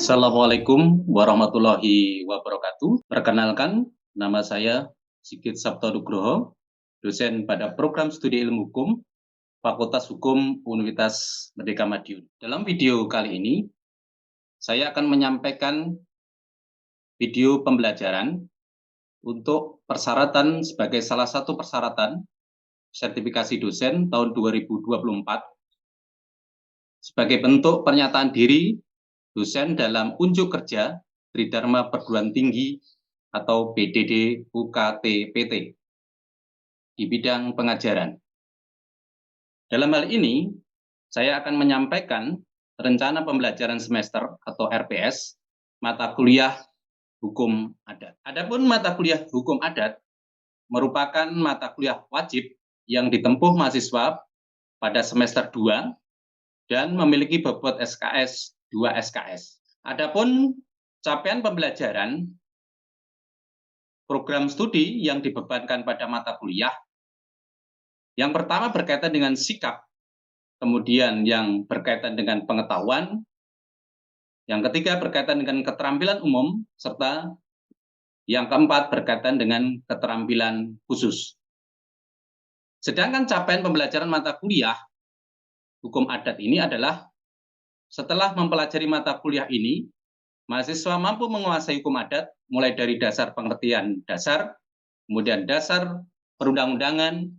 Assalamualaikum warahmatullahi wabarakatuh. Perkenalkan, nama saya Sigit Sabto Nugroho, dosen pada program studi ilmu hukum, Fakultas Hukum Universitas Merdeka Madiun. Dalam video kali ini, saya akan menyampaikan video pembelajaran untuk persyaratan sebagai salah satu persyaratan sertifikasi dosen tahun 2024 sebagai bentuk pernyataan diri dosen dalam unjuk kerja Tridharma Perguruan Tinggi atau PDD UKT PT di bidang pengajaran. Dalam hal ini, saya akan menyampaikan rencana pembelajaran semester atau RPS mata kuliah hukum adat. Adapun mata kuliah hukum adat merupakan mata kuliah wajib yang ditempuh mahasiswa pada semester 2 dan memiliki bobot SKS 2 SKS. Adapun capaian pembelajaran program studi yang dibebankan pada mata kuliah, yang pertama berkaitan dengan sikap, kemudian yang berkaitan dengan pengetahuan, yang ketiga berkaitan dengan keterampilan umum, serta yang keempat berkaitan dengan keterampilan khusus. Sedangkan capaian pembelajaran mata kuliah hukum adat ini adalah setelah mempelajari mata kuliah ini, mahasiswa mampu menguasai hukum adat mulai dari dasar pengertian dasar, kemudian dasar perundang-undangan,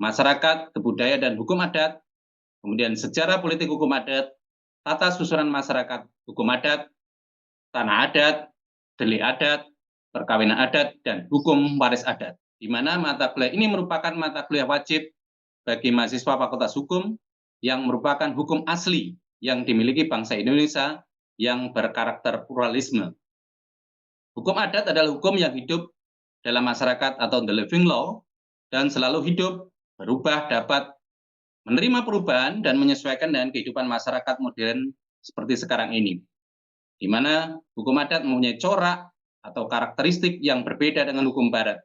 masyarakat, kebudayaan, dan hukum adat, kemudian sejarah politik hukum adat, tata susunan masyarakat hukum adat, tanah adat, delik adat, perkawinan adat, dan hukum waris adat. Di mana mata kuliah ini merupakan mata kuliah wajib bagi mahasiswa Fakultas Hukum yang merupakan hukum asli yang dimiliki bangsa Indonesia yang berkarakter pluralisme. Hukum adat adalah hukum yang hidup dalam masyarakat atau the living law dan selalu hidup, berubah, dapat menerima perubahan dan menyesuaikan dengan kehidupan masyarakat modern seperti sekarang ini. Di mana hukum adat mempunyai corak atau karakteristik yang berbeda dengan hukum barat.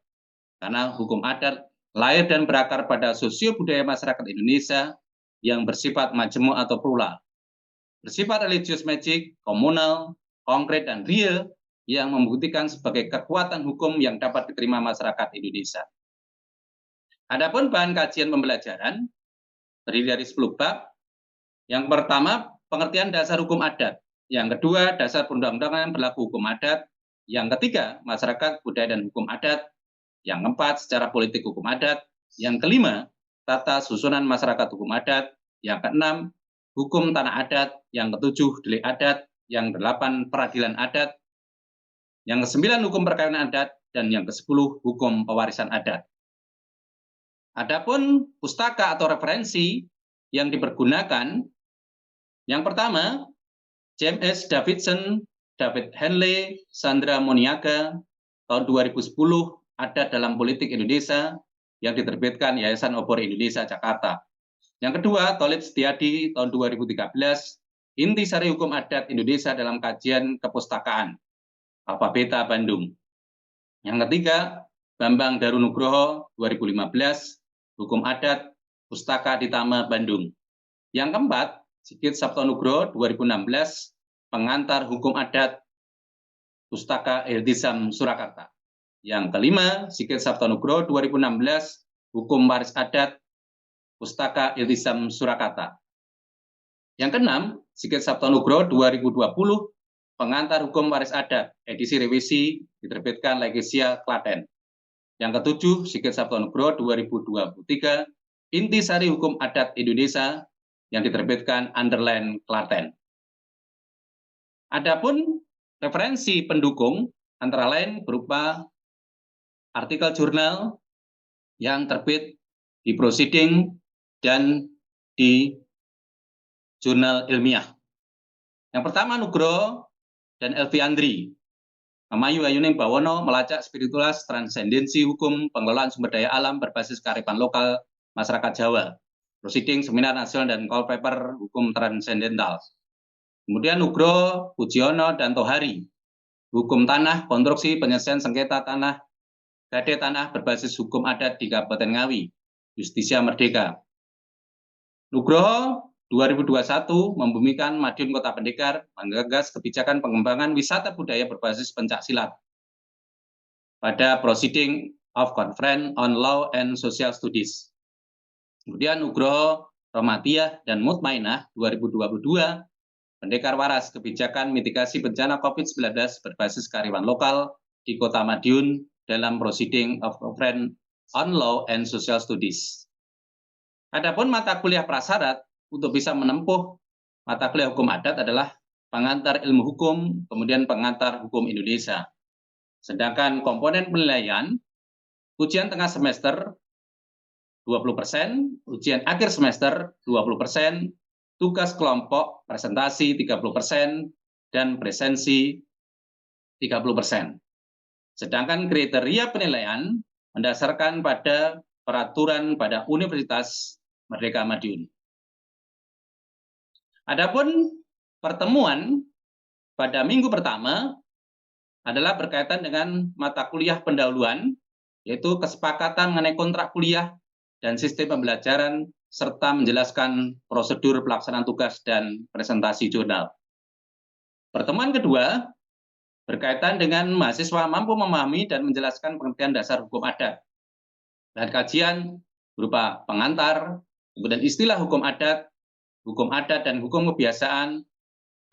Karena hukum adat lahir dan berakar pada sosio budaya masyarakat Indonesia yang bersifat majemuk atau plural. Bersifat religius magic, komunal, konkret, dan real yang membuktikan sebagai kekuatan hukum yang dapat diterima masyarakat Indonesia. Adapun bahan kajian pembelajaran terdiri dari 10 bab. Yang pertama, pengertian dasar hukum adat. Yang kedua, dasar perundang-undangan berlaku hukum adat. Yang ketiga, masyarakat, budaya, dan hukum adat. Yang keempat, secara politik hukum adat. Yang kelima, tata susunan masyarakat hukum adat. Yang keenam, hukum tanah adat. Yang ketujuh, delik adat. Yang kedelapan, peradilan adat. Yang kesembilan, hukum perkawinan adat. Dan yang kesepuluh, hukum pewarisan adat. Adapun pustaka atau referensi yang dipergunakan, yang pertama, James Davidson, David Henley, Sandra Moniaga, tahun 2010, Adat dalam Politik Indonesia, yang diterbitkan Yayasan Obor Indonesia Jakarta. Yang kedua, Tolib Setiadi, tahun 2013, Intisari Hukum Adat Indonesia dalam Kajian Kepustakaan, Alfa Beta Bandung. Yang ketiga, Bambang Darunugroho, 2015, Hukum Adat, Pustaka Ditama Bandung. Yang keempat, Sigit Sabto Nugroho, 2016, Pengantar Hukum Adat, Pustaka Iltizam Surakarta. Yang kelima, Sigit Sabto Nugroho, 2016, Hukum Waris Adat, Pustaka Iltizam Surakarta. Yang keenam, Sigit Sabto Nugroho, 2020, Pengantar Hukum Waris Adat, edisi revisi, diterbitkan Legasia Klaten. Yang ketujuh, Sigit Sabto Nugroho, 2023, Intisari Hukum Adat Indonesia, yang diterbitkan Underline Klaten. Adapun referensi pendukung antara lain berupa artikel jurnal yang terbit di Proceeding dan di jurnal ilmiah. Yang pertama, Nugroho dan Elvi Andri, Mamayu Ayuning Bawono, melacak spiritualitas transendensi hukum pengelolaan sumber daya alam berbasis kearifan lokal masyarakat Jawa. Proceeding, Seminar Nasional, dan Call Paper Hukum Transendental. Kemudian Nugroho, Pujiono, dan Tohari, Hukum Tanah, Konstruksi, Penyelesaian Sengketa Tanah, Gade Tanah berbasis hukum adat di Kabupaten Ngawi, Justisia Merdeka. Nugroho 2021 membumikan Madiun Kota Pendekar menggagas kebijakan pengembangan wisata budaya berbasis pencaksilat pada Proceeding of Conference on Law and Social Studies. Kemudian Nugroho Rohmatiah dan Mutmainah 2022 Pendekar Waras kebijakan mitigasi bencana COVID-19 berbasis kearifan lokal di Kota Madiun dalam Proceeding of Conference on Law and Social Studies. Adapun mata kuliah prasyarat untuk bisa menempuh mata kuliah hukum adat adalah pengantar ilmu hukum, kemudian pengantar hukum Indonesia. Sedangkan komponen penilaian, ujian tengah semester 20%, ujian akhir semester 20%, tugas kelompok presentasi 30%, dan presensi 30%. Sedangkan kriteria penilaian mendasarkan pada peraturan pada Universitas Merdeka Madiun. Adapun pertemuan pada minggu pertama adalah berkaitan dengan mata kuliah pendahuluan, yaitu kesepakatan mengenai kontrak kuliah dan sistem pembelajaran, serta menjelaskan prosedur pelaksanaan tugas dan presentasi jurnal. Pertemuan kedua berkaitan dengan mahasiswa mampu memahami dan menjelaskan pengertian dasar hukum adat. Dan kajian berupa pengantar, kemudian istilah hukum adat dan hukum kebiasaan,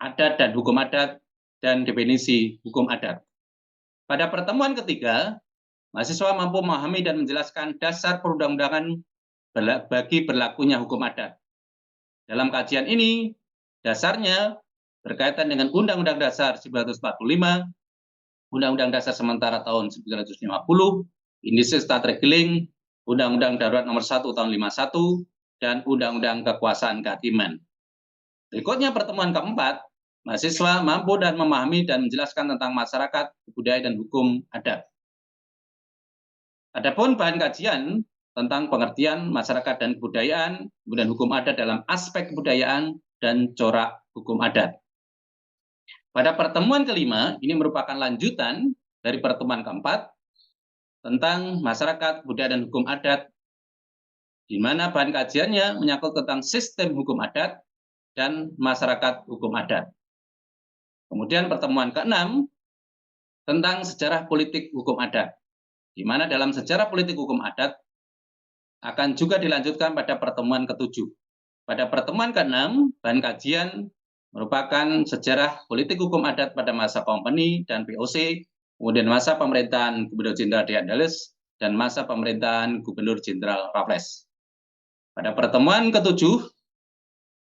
adat dan hukum adat, dan definisi hukum adat. Pada pertemuan ketiga, mahasiswa mampu memahami dan menjelaskan dasar perundang-undangan bagi berlakunya hukum adat. Dalam kajian ini, dasarnya berkaitan dengan Undang-Undang Dasar 1945, Undang-Undang Dasar Sementara tahun 1950, Indisial Stat Regeling, Undang-Undang Darurat Nomor 1 tahun 51, dan Undang-Undang Kekuasaan Kehakiman. Berikutnya pertemuan keempat, mahasiswa mampu dan memahami dan menjelaskan tentang masyarakat, budaya, dan hukum adat. Adapun bahan kajian tentang pengertian masyarakat dan kebudayaan, kemudian hukum adat dalam aspek kebudayaan, dan corak hukum adat. Pada pertemuan kelima, ini merupakan lanjutan dari pertemuan keempat tentang masyarakat, budaya, dan hukum adat, di mana bahan kajiannya menyangkut tentang sistem hukum adat dan masyarakat hukum adat. Kemudian pertemuan keenam tentang sejarah politik hukum adat, di mana dalam sejarah politik hukum adat akan juga dilanjutkan pada pertemuan ketujuh. Pada pertemuan keenam, bahan kajian merupakan sejarah politik hukum adat pada masa kompeni dan VOC, kemudian masa pemerintahan Gubernur Jenderal D. Andalas, dan masa pemerintahan Gubernur Jenderal Raffles. Pada pertemuan ketujuh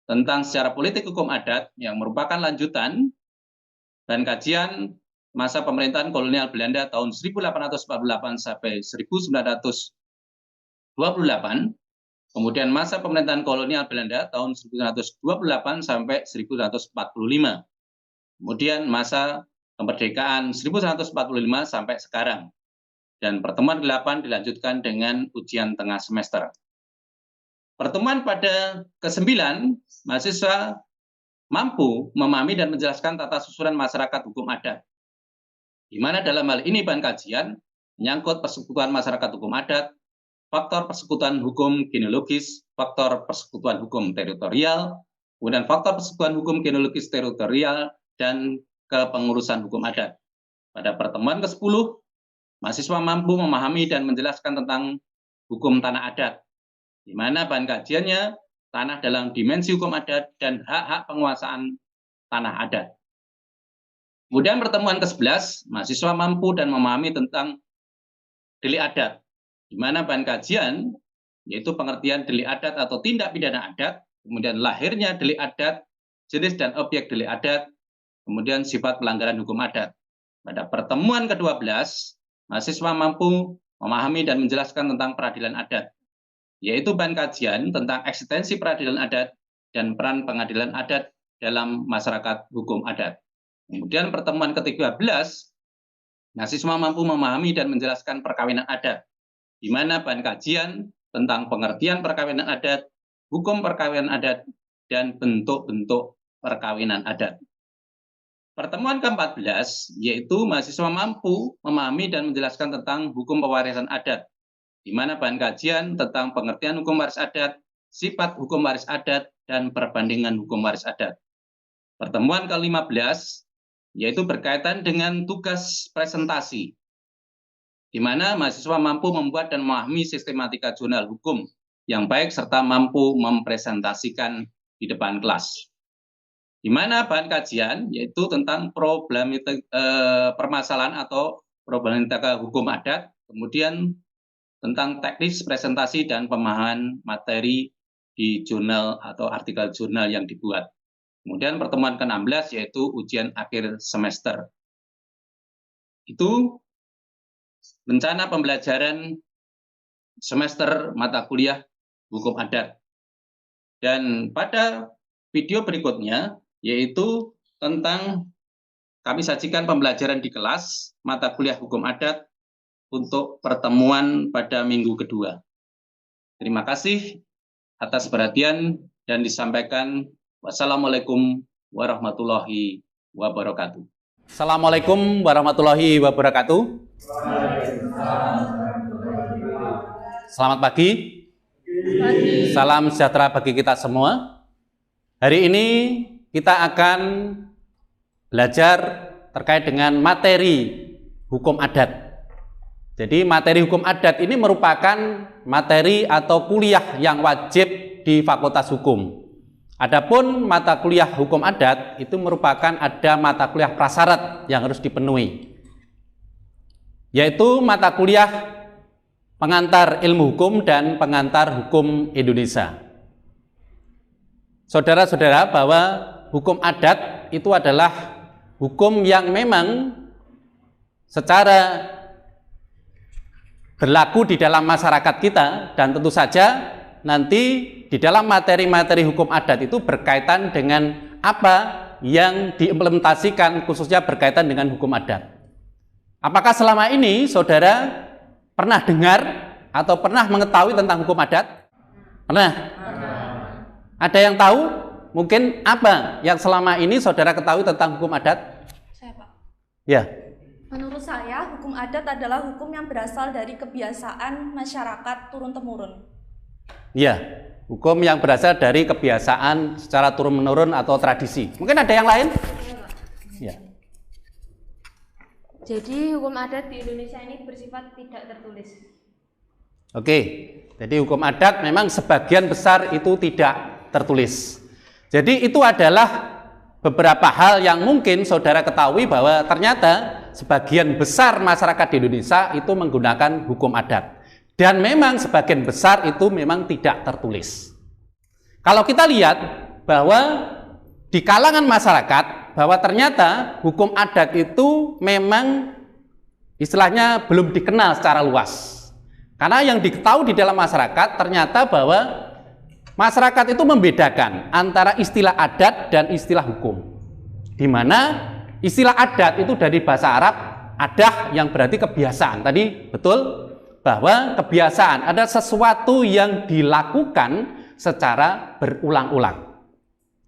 tentang sejarah politik hukum adat yang merupakan lanjutan bahan kajian masa pemerintahan kolonial Belanda tahun 1848 sampai 1928, kemudian masa pemerintahan kolonial Belanda tahun 1928 sampai 1945, kemudian masa kemerdekaan 1945 sampai sekarang, dan pertemuan 8 dilanjutkan dengan ujian tengah semester. Pertemuan pada ke-9, mahasiswa mampu memahami dan menjelaskan tata susunan masyarakat hukum adat, di mana dalam hal ini bahan kajian menyangkut persekutuan masyarakat hukum adat, faktor persekutuan hukum genealogis, faktor persekutuan hukum teritorial, kemudian faktor persekutuan hukum genealogis teritorial, dan kepengurusan hukum adat. Pada pertemuan ke-10, mahasiswa mampu memahami dan menjelaskan tentang hukum tanah adat, di mana bahan kajiannya tanah dalam dimensi hukum adat dan hak-hak penguasaan tanah adat. Kemudian pertemuan ke-11, mahasiswa mampu dan memahami tentang delik adat, di mana bahan kajian yaitu pengertian delik adat atau tindak pidana adat, kemudian lahirnya delik adat, jenis dan objek delik adat, kemudian sifat pelanggaran hukum adat. Pada pertemuan ke-12, mahasiswa mampu memahami dan menjelaskan tentang peradilan adat, yaitu bahan kajian tentang eksistensi peradilan adat dan peran pengadilan adat dalam masyarakat hukum adat. Kemudian pertemuan ke-13, mahasiswa mampu memahami dan menjelaskan perkawinan adat, di mana bahan kajian tentang pengertian perkawinan adat, hukum perkawinan adat, dan bentuk-bentuk perkawinan adat. Pertemuan ke-14, yaitu mahasiswa mampu memahami dan menjelaskan tentang hukum pewarisan adat, di mana bahan kajian tentang pengertian hukum waris adat, sifat hukum waris adat dan perbandingan hukum waris adat. Pertemuan ke-15 yaitu berkaitan dengan tugas presentasi, di mana mahasiswa mampu membuat dan memahami sistematika jurnal hukum yang baik serta mampu mempresentasikan di depan kelas. Di mana bahan kajian yaitu tentang permasalahan atau problematika hukum adat, kemudian tentang teknis presentasi dan pemahaman materi di jurnal atau artikel jurnal yang dibuat. Kemudian pertemuan ke-16 yaitu ujian akhir semester. Itu rencana pembelajaran semester mata kuliah hukum adat. Dan pada video berikutnya yaitu tentang kami sajikan pembelajaran di kelas mata kuliah hukum adat untuk pertemuan pada minggu kedua. Terima kasih atas perhatian dan disampaikan. Wassalamualaikum warahmatullahi wabarakatuh. Assalamualaikum warahmatullahi wabarakatuh. Selamat pagi. Salam sejahtera bagi kita semua. Hari ini kita akan belajar terkait dengan materi hukum adat. Jadi materi hukum adat ini merupakan materi atau kuliah yang wajib di Fakultas Hukum. Adapun mata kuliah hukum adat itu merupakan ada mata kuliah prasyarat yang harus dipenuhi, yaitu mata kuliah pengantar ilmu hukum dan pengantar hukum Indonesia. Saudara-saudara, bahwa hukum adat itu adalah hukum yang memang secara berlaku di dalam masyarakat kita, dan tentu saja nanti di dalam materi-materi hukum adat itu berkaitan dengan apa yang diimplementasikan, khususnya berkaitan dengan hukum adat. Apakah selama ini saudara pernah dengar atau pernah mengetahui tentang hukum adat? Pernah? Ada yang tahu mungkin apa yang selama ini saudara ketahui tentang hukum adat? Saya, Pak. Ya. Menurut saya, hukum adat adalah hukum yang berasal dari kebiasaan masyarakat turun-temurun. Ya, hukum yang berasal dari kebiasaan secara turun-menurun atau tradisi. Mungkin ada yang lain? Ya. Jadi hukum adat di Indonesia ini bersifat tidak tertulis. Oke, jadi hukum adat memang sebagian besar itu tidak tertulis. Jadi itu adalah beberapa hal yang mungkin saudara ketahui bahwa ternyata sebagian besar masyarakat di Indonesia itu menggunakan hukum adat. Dan memang sebagian besar itu memang tidak tertulis. Kalau kita lihat bahwa di kalangan masyarakat bahwa ternyata hukum adat itu memang istilahnya belum dikenal secara luas. Karena yang diketahui di dalam masyarakat ternyata bahwa masyarakat itu membedakan antara istilah adat dan istilah hukum. Di mana istilah adat itu dari bahasa Arab adah yang berarti kebiasaan. Tadi betul bahwa kebiasaan ada sesuatu yang dilakukan secara berulang-ulang.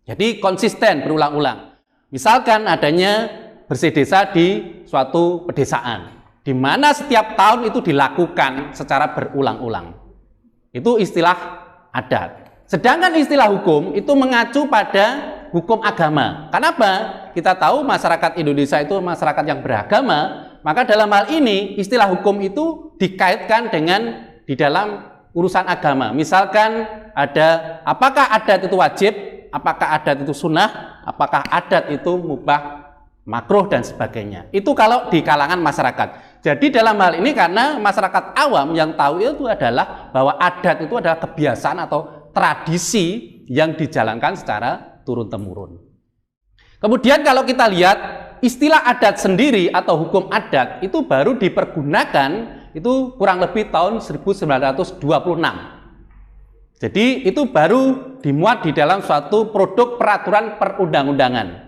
Jadi konsisten berulang-ulang. Misalkan adanya bersih desa di suatu pedesaan, di mana setiap tahun itu dilakukan secara berulang-ulang. Itu istilah adat. Sedangkan istilah hukum itu mengacu pada hukum agama. Kenapa? Kita tahu masyarakat Indonesia itu masyarakat yang beragama, maka dalam hal ini istilah hukum itu dikaitkan dengan di dalam urusan agama. Misalkan ada apakah adat itu wajib, apakah adat itu sunnah, apakah adat itu mubah, makruh dan sebagainya. Itu kalau di kalangan masyarakat. Jadi dalam hal ini karena masyarakat awam yang tahu itu adalah bahwa adat itu adalah kebiasaan atau tradisi yang dijalankan secara turun-temurun. Kemudian kalau kita lihat istilah adat sendiri atau hukum adat itu baru dipergunakan itu kurang lebih tahun 1926. Jadi itu baru dimuat di dalam suatu produk peraturan perundang-undangan.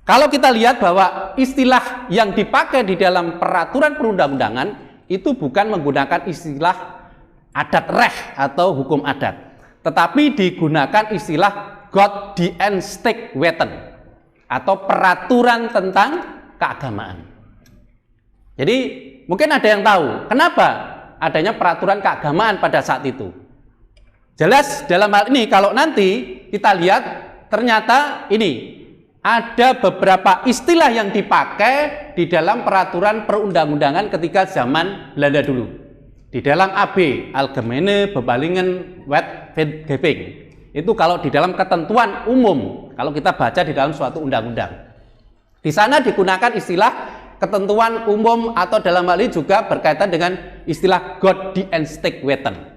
Kalau kita lihat bahwa istilah yang dipakai di dalam peraturan perundang-undangan itu bukan menggunakan istilah adat reh atau hukum adat, tetapi digunakan istilah Godsdienstwetwet atau peraturan tentang keagamaan. Jadi mungkin ada yang tahu kenapa adanya peraturan keagamaan pada saat itu. Jelas dalam hal ini kalau nanti kita lihat ternyata ini ada beberapa istilah yang dipakai di dalam peraturan perundang-undangan ketika zaman Belanda dulu. Di dalam AB, Algemene Bepalingen Wetgeving. Itu kalau di dalam ketentuan umum, kalau kita baca di dalam suatu undang-undang. Di sana digunakan istilah ketentuan umum atau dalam hal ini juga berkaitan dengan istilah Godsdienstwetten.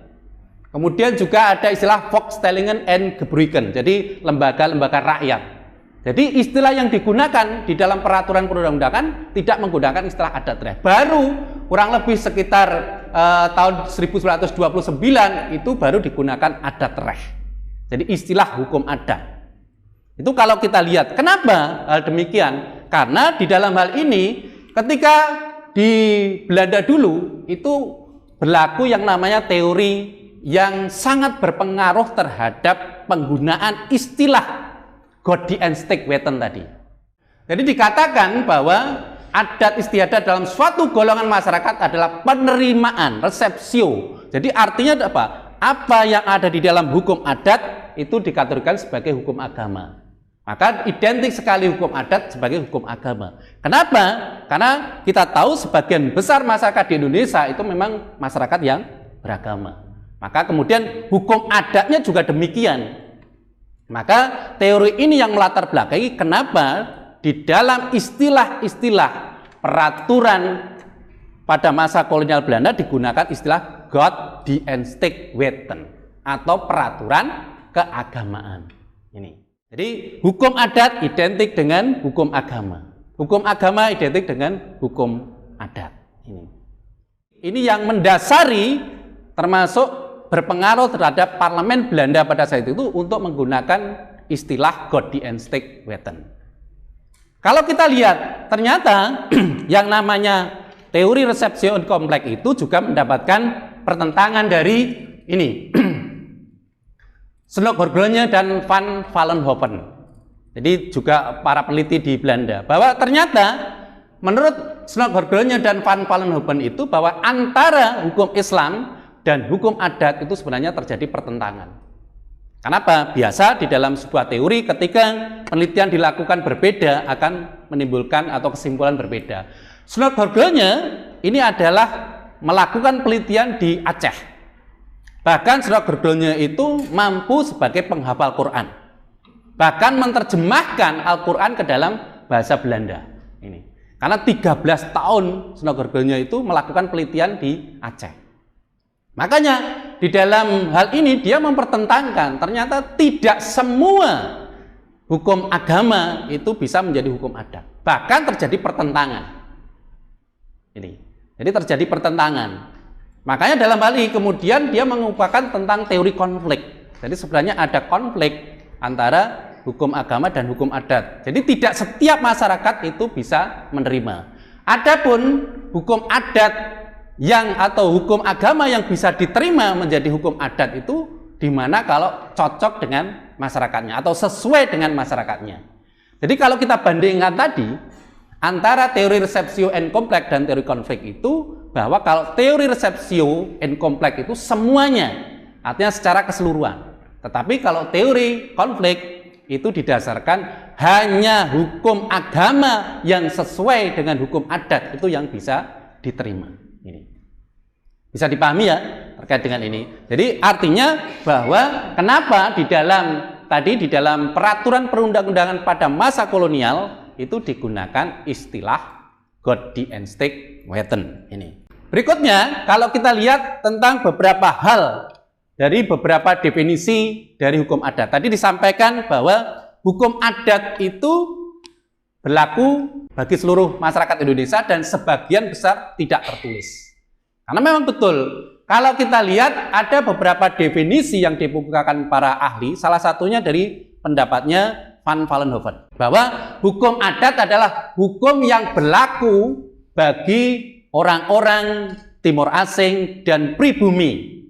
Kemudian juga ada istilah Volkstellingen en Gebruiken, jadi lembaga-lembaga rakyat. Jadi istilah yang digunakan di dalam peraturan perundang-undangan tidak menggunakan istilah adat reh. Baru kurang lebih sekitar tahun 1929 itu baru digunakan adat reh. Jadi istilah hukum adat. Itu kalau kita lihat. Kenapa hal demikian? Karena di dalam hal ini ketika di Belanda dulu itu berlaku yang namanya teori yang sangat berpengaruh terhadap penggunaan istilah Godsdienstwetten tadi. Jadi dikatakan bahwa adat istiadat dalam suatu golongan masyarakat adalah penerimaan, resepsio. Jadi artinya apa? Apa yang ada di dalam hukum adat itu dikategorikan sebagai hukum agama. Maka identik sekali hukum adat sebagai hukum agama. Kenapa? Karena kita tahu sebagian besar masyarakat di Indonesia itu memang masyarakat yang beragama. Maka kemudian hukum adatnya juga demikian. Maka teori ini yang melatar belakangi kenapa di dalam istilah-istilah peraturan pada masa kolonial Belanda digunakan istilah Godsdienstwetten atau peraturan keagamaan. Ini. Jadi hukum adat identik dengan hukum agama. Hukum agama identik dengan hukum adat. Ini yang mendasari termasuk berpengaruh terhadap parlemen Belanda pada saat itu untuk menggunakan istilah Godsdienstwetten. Kalau kita lihat, ternyata yang namanya teori resepsio kompleks itu juga mendapatkan pertentangan dari ini. Slok-Horgelnya dan Van Vollenhoven. Jadi juga para peneliti di Belanda bahwa ternyata menurut Slok-Horgelnya dan Van Vollenhoven itu bahwa antara hukum Islam dan hukum adat itu sebenarnya terjadi pertentangan. Kenapa? Biasa di dalam sebuah teori ketika penelitian dilakukan berbeda akan menimbulkan atau kesimpulan berbeda. Slok-Horgelnya ini adalah melakukan penelitian di Aceh. Bahkan Slok-Horgelnya itu mampu sebagai penghafal Quran. Bahkan menerjemahkan Al-Quran ke dalam bahasa Belanda. Ini. Karena 13 tahun Slok-Horgelnya itu melakukan penelitian di Aceh. Makanya di dalam hal ini dia mempertentangkan ternyata tidak semua hukum agama itu bisa menjadi hukum adat. Bahkan terjadi pertentangan. Ini. Jadi terjadi pertentangan. Makanya dalam hal ini kemudian dia mengupakan tentang teori konflik. Jadi sebenarnya ada konflik antara hukum agama dan hukum adat. Jadi tidak setiap masyarakat itu bisa menerima. Adapun hukum adat atau hukum agama yang bisa diterima menjadi hukum adat itu dimana kalau cocok dengan masyarakatnya atau sesuai dengan masyarakatnya. Jadi kalau kita bandingkan tadi antara teori resepsio en kompleks dan teori konflik itu bahwa kalau teori resepsio en kompleks itu semuanya artinya secara keseluruhan. Tetapi kalau teori konflik itu didasarkan hanya hukum agama yang sesuai dengan hukum adat itu yang bisa diterima. Ini bisa dipahami ya terkait dengan ini. Jadi artinya bahwa kenapa di dalam peraturan perundang-undangan pada masa kolonial itu digunakan istilah Godsdienstwetten ini. Berikutnya kalau kita lihat tentang beberapa hal dari beberapa definisi dari hukum adat. Tadi disampaikan bahwa hukum adat itu berlaku bagi seluruh masyarakat Indonesia dan sebagian besar tidak tertulis. Karena memang betul, kalau kita lihat ada beberapa definisi yang dibukakan para ahli, salah satunya dari pendapatnya Van Vollenhoven, bahwa hukum adat adalah hukum yang berlaku bagi orang-orang Timur Asing dan pribumi.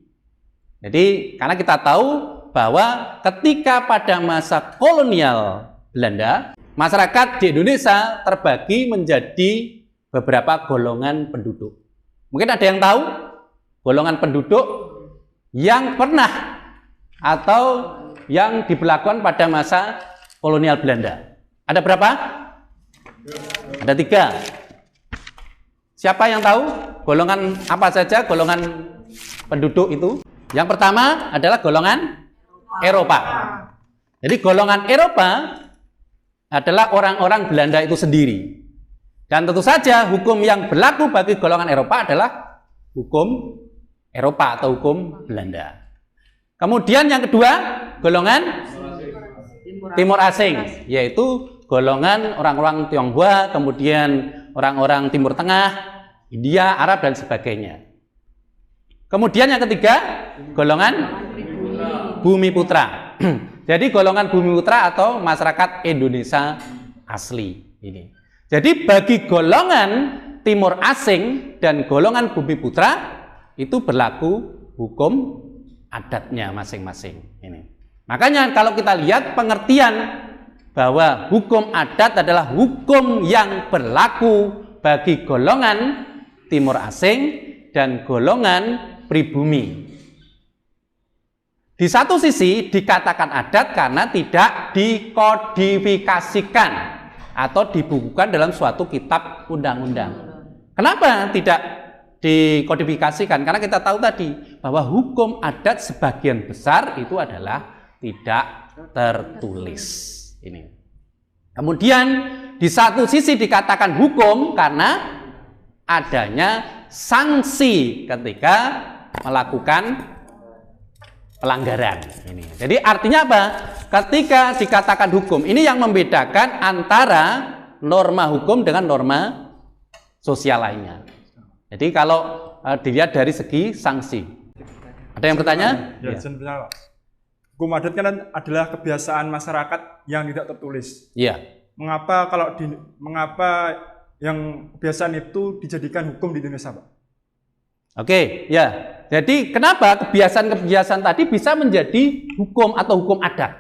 Jadi, karena kita tahu bahwa ketika pada masa kolonial Belanda, masyarakat di Indonesia terbagi menjadi beberapa golongan penduduk. Mungkin ada yang tahu golongan penduduk yang pernah atau yang diberlakukan pada masa kolonial Belanda. Ada berapa? Ada 3. Siapa yang tahu golongan apa saja golongan penduduk itu? Yang pertama adalah golongan Eropa. Jadi golongan Eropa adalah orang-orang Belanda itu sendiri. Dan tentu saja hukum yang berlaku bagi golongan Eropa adalah hukum Eropa atau hukum Belanda. Kemudian yang kedua, golongan Timur Asing, yaitu golongan orang-orang Tionghoa, kemudian orang-orang Timur Tengah, India, Arab, dan sebagainya. Kemudian yang ketiga, golongan Bumi Putra. Jadi golongan Bumi Putra atau masyarakat Indonesia asli ini. Jadi bagi golongan Timur Asing dan golongan Bumi Putra itu berlaku hukum adatnya masing-masing ini. Makanya kalau kita lihat pengertian bahwa hukum adat adalah hukum yang berlaku bagi golongan Timur Asing dan golongan pribumi. Di satu sisi dikatakan adat karena tidak dikodifikasikan atau dibukukan dalam suatu kitab undang-undang. Kenapa tidak dikodifikasikan? Karena kita tahu tadi bahwa hukum adat sebagian besar itu adalah tidak tertulis. Ini. Kemudian di satu sisi dikatakan hukum karena adanya sanksi ketika melakukan pelanggaran. Ini. Jadi artinya apa? Ketika dikatakan hukum, ini yang membedakan antara norma hukum dengan norma sosial lainnya. Jadi kalau dilihat dari segi sanksi. Ada yang bertanya? Ya, sebenarnya Pak. Hukum adat kan adalah kebiasaan masyarakat yang tidak tertulis. Iya. Mengapa yang kebiasaan itu dijadikan hukum di Indonesia, Pak? Oke, ya. Jadi kenapa kebiasaan-kebiasaan tadi bisa menjadi hukum atau hukum adat?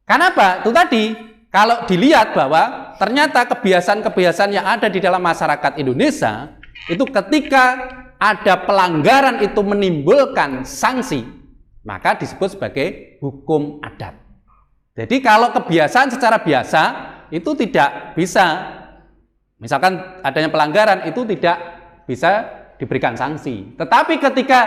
Kenapa? Itu tadi kalau dilihat bahwa ternyata kebiasaan-kebiasaan yang ada di dalam masyarakat Indonesia itu ketika ada pelanggaran itu menimbulkan sanksi, maka disebut sebagai hukum adat. Jadi kalau kebiasaan secara biasa itu tidak bisa, misalkan adanya pelanggaran itu tidak bisa diberikan sanksi. Tetapi ketika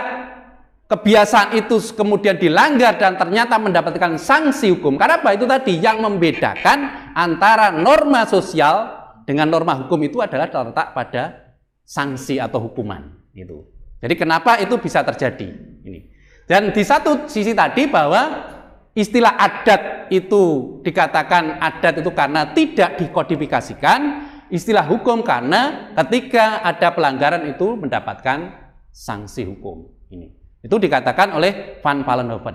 kebiasaan itu kemudian dilanggar dan ternyata mendapatkan sanksi hukum, karena apa? Itu tadi yang membedakan antara norma sosial dengan norma hukum itu adalah terletak pada sanksi atau hukuman itu. Jadi kenapa itu bisa terjadi ini? Dan di satu sisi tadi bahwa istilah adat itu dikatakan adat itu karena tidak dikodifikasikan, istilah hukum karena ketika ada pelanggaran itu mendapatkan sanksi hukum. Ini. Itu dikatakan oleh Van Vollenhoven.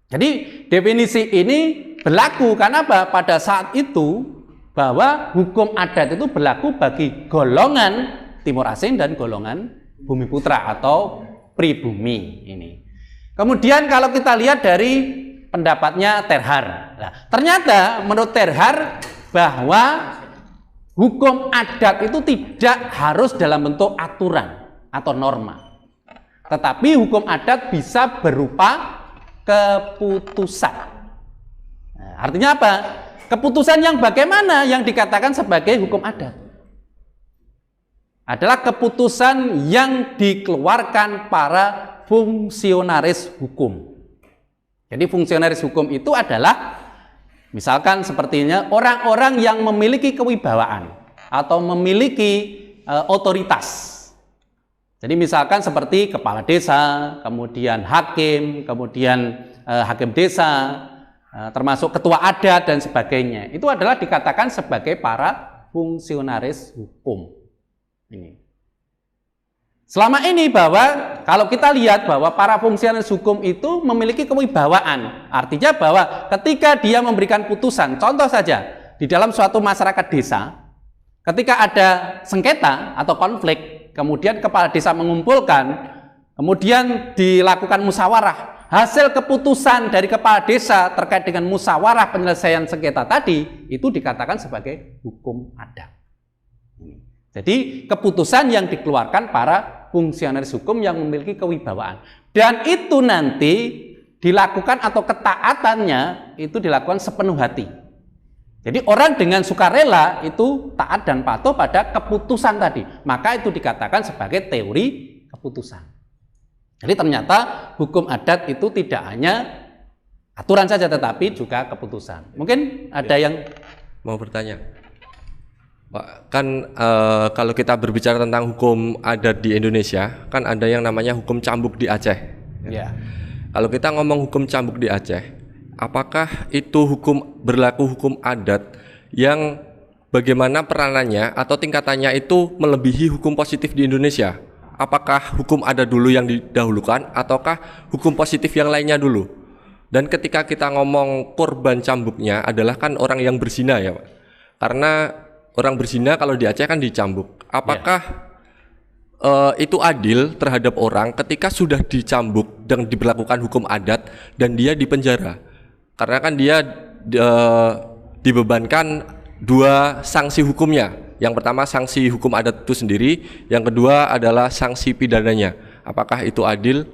Jadi definisi ini berlaku karena apa? Pada saat itu bahwa hukum adat itu berlaku bagi golongan Timur Asing dan golongan Bumi Putra atau pribumi ini. Kemudian kalau kita lihat dari pendapatnya Terhar. Nah, ternyata menurut Terhar bahwa hukum adat itu tidak harus dalam bentuk aturan atau norma. Tetapi hukum adat bisa berupa keputusan. Nah, artinya apa? Keputusan yang bagaimana yang dikatakan sebagai hukum adat? Adalah keputusan yang dikeluarkan para fungsionaris hukum. Jadi fungsionaris hukum itu adalah misalkan sepertinya orang-orang yang memiliki kewibawaan atau memiliki otoritas. Jadi misalkan seperti kepala desa, kemudian hakim, kemudian hakim desa, termasuk ketua adat dan sebagainya. Itu adalah dikatakan sebagai para fungsionaris hukum. Ini. Selama ini bahwa kalau kita lihat bahwa para fungsionaris hukum itu memiliki kewibawaan. Artinya bahwa ketika dia memberikan putusan, contoh saja di dalam suatu masyarakat desa, ketika ada sengketa atau konflik, kemudian kepala desa mengumpulkan, kemudian dilakukan musyawarah. Hasil keputusan dari kepala desa terkait dengan musyawarah penyelesaian sengketa tadi, itu dikatakan sebagai hukum adat. Jadi keputusan yang dikeluarkan para fungsionaris hukum yang memiliki kewibawaan. Dan itu nanti dilakukan atau ketaatannya itu dilakukan sepenuh hati. Jadi orang dengan sukarela itu taat dan patuh pada keputusan tadi. Maka itu dikatakan sebagai teori keputusan. Jadi ternyata hukum adat itu tidak hanya aturan saja tetapi juga keputusan. Mungkin ada yang mau bertanya. Pak, kan kalau kita berbicara tentang hukum adat di Indonesia, kan ada yang namanya hukum cambuk di Aceh. ya. Kalau kita ngomong hukum cambuk di Aceh, apakah itu berlaku hukum adat yang bagaimana peranannya atau tingkatannya itu melebihi hukum positif di Indonesia? Apakah hukum adat dulu yang didahulukan ataukah hukum positif yang lainnya dulu? Dan ketika kita ngomong korban cambuknya adalah kan orang yang berzina ya Pak. Karena orang berzina kalau di Aceh kan dicambuk. Apakah itu adil terhadap orang ketika sudah dicambuk dan diberlakukan hukum adat dan dia dipenjara? Karena kan dia dibebankan dua sanksi hukumnya. Yang pertama sanksi hukum adat itu sendiri, yang kedua adalah sanksi pidananya. Apakah itu adil?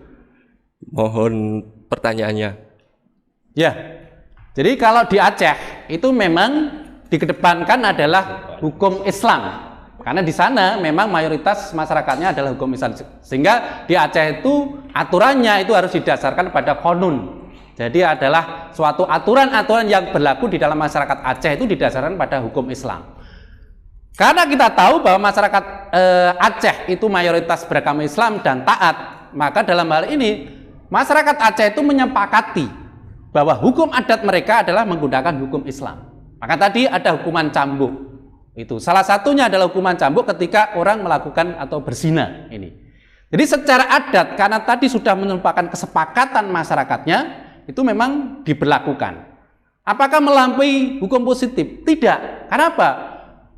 Mohon pertanyaannya. Ya. Jadi kalau di Aceh itu memang dikedepankan adalah hukum Islam. Karena di sana memang mayoritas masyarakatnya adalah hukum Islam. Sehingga di Aceh itu aturannya itu harus didasarkan pada qanun. Jadi adalah suatu aturan-aturan yang berlaku di dalam masyarakat Aceh itu didasarkan pada hukum Islam. Karena kita tahu bahwa masyarakat Aceh itu mayoritas beragama Islam dan taat, maka dalam hal ini masyarakat Aceh itu menyepakati bahwa hukum adat mereka adalah menggunakan hukum Islam. Maka tadi ada hukuman cambuk. Itu salah satunya adalah hukuman cambuk ketika orang melakukan atau berzina ini. Jadi secara adat karena tadi sudah merupakan kesepakatan masyarakatnya itu memang diberlakukan. Apakah melampaui hukum positif? Tidak. Kenapa?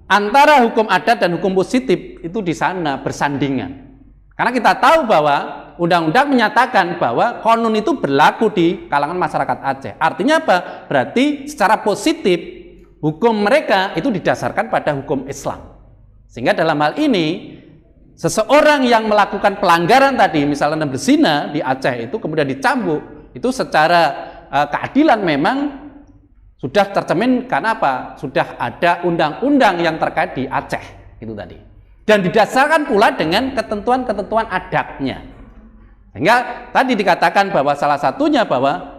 Antara hukum adat dan hukum positif itu di sana bersandingan. Karena kita tahu bahwa undang-undang menyatakan bahwa qanun itu berlaku di kalangan masyarakat Aceh. Artinya apa? Berarti secara positif hukum mereka itu didasarkan pada hukum Islam. Sehingga dalam hal ini seseorang yang melakukan pelanggaran tadi, misalnya berzina di Aceh itu kemudian dicambuk, itu secara keadilan memang sudah tercermin karena apa? Sudah ada undang-undang yang terkait di Aceh itu tadi. Dan didasarkan pula dengan ketentuan-ketentuan adatnya. Sehingga tadi dikatakan bahwa salah satunya bahwa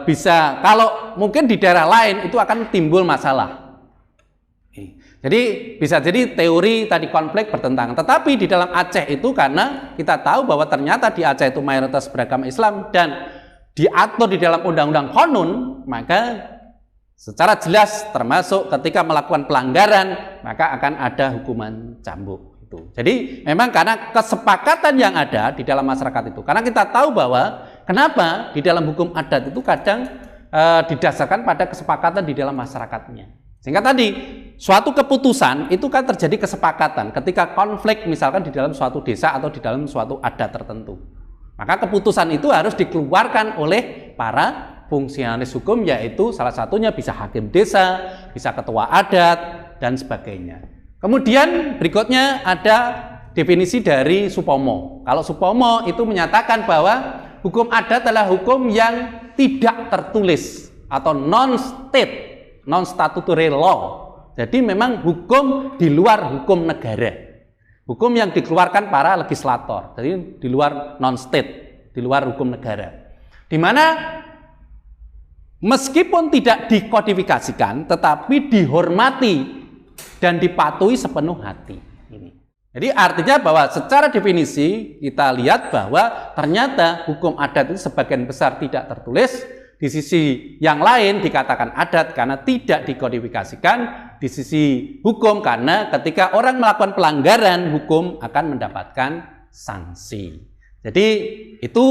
bisa kalau mungkin di daerah lain itu akan timbul masalah. Jadi bisa jadi teori tadi konflik bertentangan. Tetapi di dalam Aceh itu karena kita tahu bahwa ternyata di Aceh itu mayoritas beragama Islam dan diatur di dalam undang-undang qanun, maka secara jelas termasuk ketika melakukan pelanggaran maka akan ada hukuman cambuk itu. Jadi memang karena kesepakatan yang ada di dalam masyarakat itu. Karena kita tahu bahwa kenapa di dalam hukum adat itu kadang didasarkan pada kesepakatan di dalam masyarakatnya. Sehingga tadi suatu keputusan itu kan terjadi kesepakatan ketika konflik misalkan di dalam suatu desa atau di dalam suatu adat tertentu. Maka keputusan itu harus dikeluarkan oleh para fungsionaris hukum, yaitu salah satunya bisa hakim desa, bisa ketua adat, dan sebagainya. Kemudian berikutnya ada definisi dari Supomo. Kalau Supomo itu menyatakan bahwa hukum adat adalah hukum yang tidak tertulis atau non-state, non-statutory law. Jadi memang hukum di luar hukum negara. Hukum yang dikeluarkan para legislator. Jadi di luar non-state, di luar hukum negara. Di mana meskipun tidak dikodifikasikan, tetapi dihormati dan dipatuhi sepenuh hati. Ini. Jadi artinya bahwa secara definisi kita lihat bahwa ternyata hukum adat itu sebagian besar tidak tertulis. Di sisi yang lain dikatakan adat karena tidak dikodifikasikan. Di sisi hukum karena ketika orang melakukan pelanggaran hukum akan mendapatkan sanksi. Jadi itu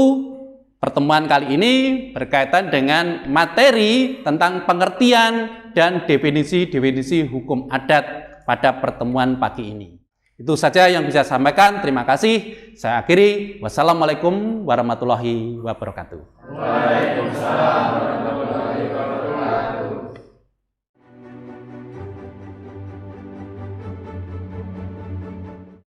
pertemuan kali ini berkaitan dengan materi tentang pengertian dan definisi-definisi hukum adat pada pertemuan pagi ini. Itu saja yang bisa saya sampaikan. Terima kasih. Saya akhiri. Wassalamualaikum warahmatullahi wabarakatuh. Waalaikumsalam warahmatullahi wabarakatuh.